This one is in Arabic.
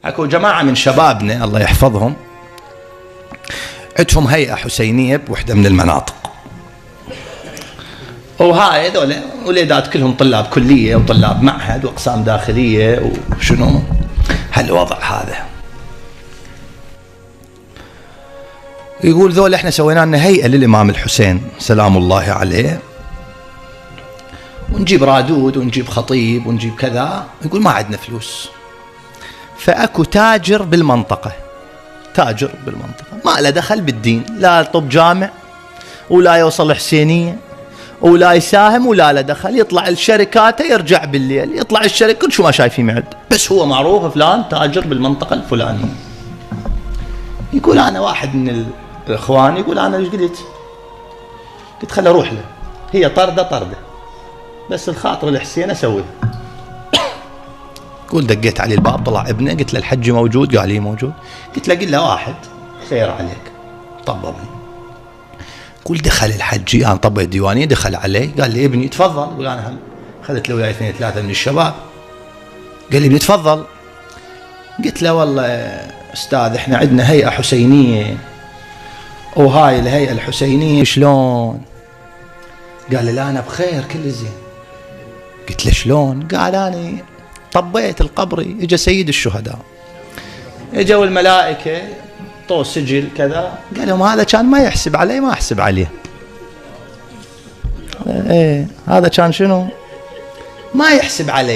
اكو جماعة من شبابنا الله يحفظهم عندهم هيئة حسينية بوحدة من المناطق، وهاي هذول وليدات كلهم طلاب كلية وطلاب معهد وأقسام داخلية وشنو هالوضع هذا. يقول ذول احنا سوينا لنا هيئة للإمام الحسين سلام الله عليه، ونجيب رادود ونجيب خطيب ونجيب كذا. يقول ما عندنا فلوس، فأكو تاجر بالمنطقة ما له دخل بالدين، لا طب جامع ولا يوصل حسينية ولا يساهم ولا له دخل، يطلع الشركات يرجع بالليل، يطلع الشركة كل شو ما شايفين معد، بس هو معروف فلان تاجر بالمنطقة الفلانية. يقول أنا واحد من الإخوان يقول أنا ايش قلت خلي أروح له، هي طردة بس الخاطر الحسين أسويه. يقول دقيت عليه الباب، طلع ابنه، قلت له الحج موجود؟ قال لي موجود. قلت له قل له واحد خير عليك طببني. يقول دخل الحجي، أنا طبق الديوانية، دخل علي قال لي ابني تفضل. يقول أنا خذت له وياي 2 3 من الشباب، قال لي ابني تفضل. قلت له والله أستاذ احنا عندنا هيئة حسينية، وهاي الهيئة الحسينية شلون؟ قال لي لا أنا بخير كل زين. قلت له شلون؟ قال أنا طبيت القبري، اجى سيد الشهداء، اجوا الملائكة طو سجل كذا، قال لهم هذا كان ما يحسب عليه ما أحسب عليه. ايه هذا كان شنو؟ ما يحسب عليه.